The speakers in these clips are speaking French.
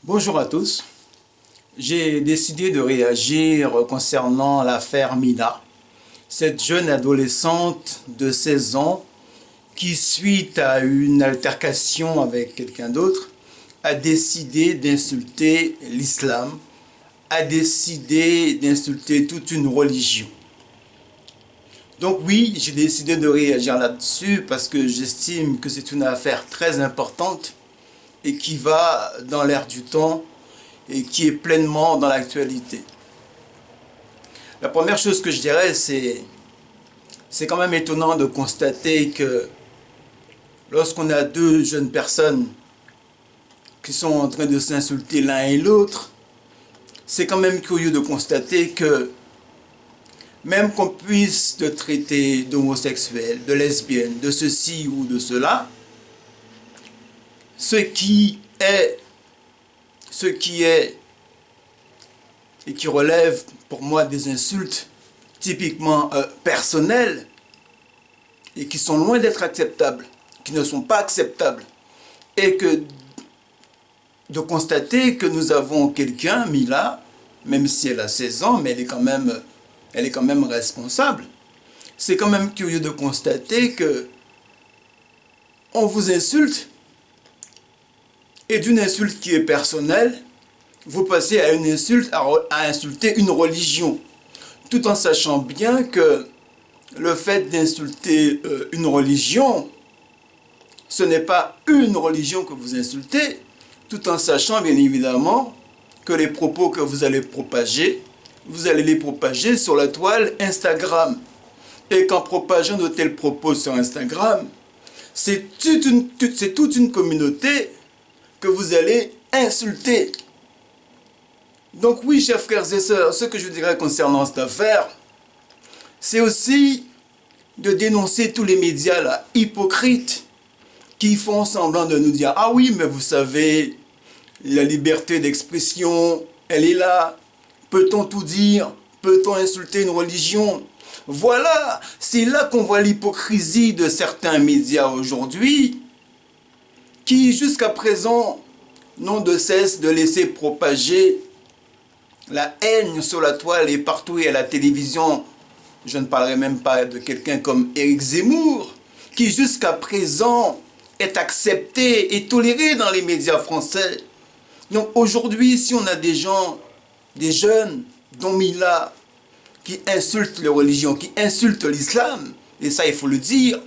Bonjour à tous. J'ai décidé de réagir concernant l'affaire Mila, cette jeune adolescente de 16 ans qui, suite à une altercation avec quelqu'un d'autre, a décidé d'insulter l'islam, a décidé d'insulter toute une religion. Donc oui, j'ai décidé de réagir là-dessus parce que j'estime que c'est une affaire très importante et qui va dans l'air du temps et qui est pleinement dans l'actualité. La première chose que je dirais, c'est quand même étonnant de constater que lorsqu'on a deux jeunes personnes qui sont en train de s'insulter l'un et l'autre, c'est quand même curieux de constater que même qu'on puisse te traiter d'homosexuel, de lesbienne, de ceci ou de cela, ce qui est et qui relève pour moi des insultes typiquement personnelles et qui sont loin d'être acceptables, qui ne sont pas acceptables, et que de constater que nous avons quelqu'un, Mila, même si elle a 16 ans, mais elle est quand même responsable. C'est quand même curieux de constater que on vous insulte, et d'une insulte qui est personnelle, vous passez à une insulte, à insulter une religion, tout en sachant bien que le fait d'insulter une religion, ce n'est pas une religion que vous insultez, tout en sachant bien évidemment que les propos que vous allez les propager sur la toile Instagram. Et qu'en propageant de tels propos sur Instagram, c'est toute une communauté que vous allez insulter. Donc oui, chers frères et sœurs, ce que je dirais concernant cette affaire, c'est aussi de dénoncer tous les médias là, hypocrites qui font semblant de nous dire « Ah oui, mais vous savez, la liberté d'expression, elle est là. Peut-on tout dire? Peut-on insulter une religion ?» Voilà, c'est là qu'on voit l'hypocrisie de certains médias aujourd'hui qui, jusqu'à présent, n'ont de cesse de laisser propager la haine sur la toile et partout et à la télévision. Je ne parlerai même pas de quelqu'un comme Éric Zemmour, qui jusqu'à présent est accepté et toléré dans les médias français. Donc aujourd'hui, si on a des gens, des jeunes, dont Mila, qui insultent les religions, qui insultent l'islam, et ça il faut le dire,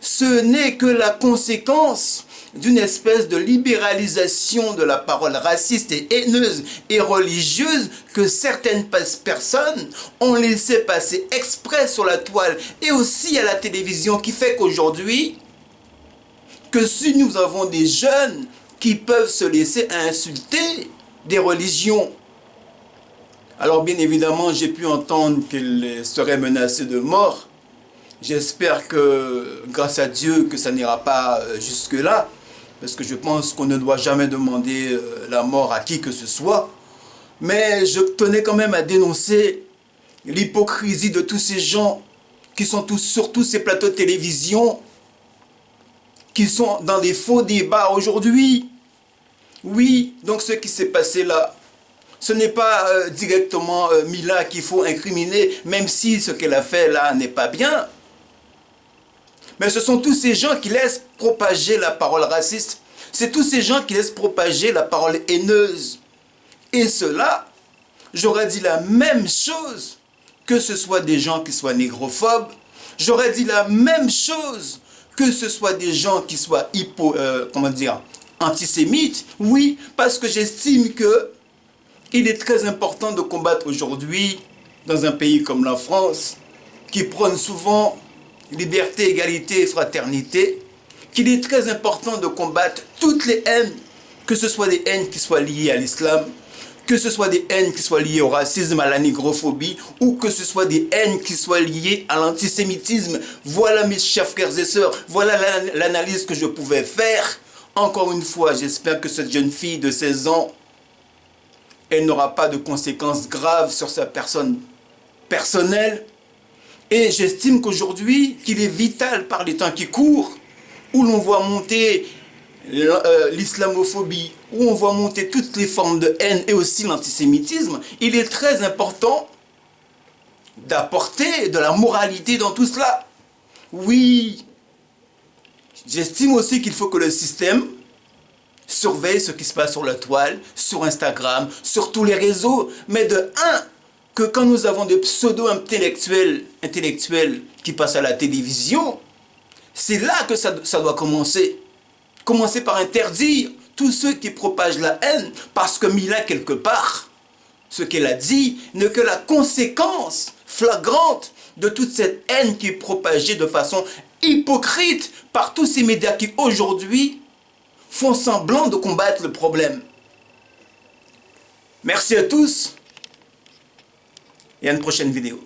ce n'est que la conséquence d'une espèce de libéralisation de la parole raciste et haineuse et religieuse que certaines personnes ont laissé passer exprès sur la toile et aussi à la télévision, qui fait qu'aujourd'hui, que si nous avons des jeunes qui peuvent se laisser insulter des religions, alors bien évidemment j'ai pu entendre qu'ils seraient menacés de mort. J'espère que, grâce à Dieu, que ça n'ira pas jusque-là, parce que je pense qu'on ne doit jamais demander la mort à qui que ce soit. Mais je tenais quand même à dénoncer l'hypocrisie de tous ces gens qui sont sur tous ces plateaux de télévision, qui sont dans des faux débats aujourd'hui. Oui, donc ce qui s'est passé là, ce n'est pas directement Mila qu'il faut incriminer, même si ce qu'elle a fait là n'est pas bien. Mais ce sont tous ces gens qui laissent propager la parole raciste. C'est tous ces gens qui laissent propager la parole haineuse. Et cela, j'aurais dit la même chose, que ce soit des gens qui soient négrophobes. J'aurais dit la même chose, que ce soit des gens qui soient antisémites. Oui, parce que j'estime que il est très important de combattre aujourd'hui, dans un pays comme la France, qui prône souvent liberté, égalité et fraternité, qu'il est très important de combattre toutes les haines, que ce soit des haines qui soient liées à l'islam, que ce soit des haines qui soient liées au racisme, à la négrophobie, ou que ce soit des haines qui soient liées à l'antisémitisme. Voilà mes chers frères et sœurs, voilà l'analyse que je pouvais faire. Encore une fois, j'espère que cette jeune fille de 16 ans, elle n'aura pas de conséquences graves sur sa personne personnelle. Et j'estime qu'aujourd'hui, qu'il est vital par les temps qui courent, où l'on voit monter l'islamophobie, où on voit monter toutes les formes de haine et aussi l'antisémitisme, il est très important d'apporter de la moralité dans tout cela. Oui, j'estime aussi qu'il faut que le système surveille ce qui se passe sur la toile, sur Instagram, sur tous les réseaux. Mais de un, que quand nous avons des pseudo-intellectuels qui passent à la télévision, c'est là que ça doit commencer. Commencer par interdire tous ceux qui propagent la haine, parce que Mila, quelque part, ce qu'elle a dit n'est que la conséquence flagrante de toute cette haine qui est propagée de façon hypocrite par tous ces médias qui aujourd'hui font semblant de combattre le problème. Merci à tous et à une prochaine vidéo.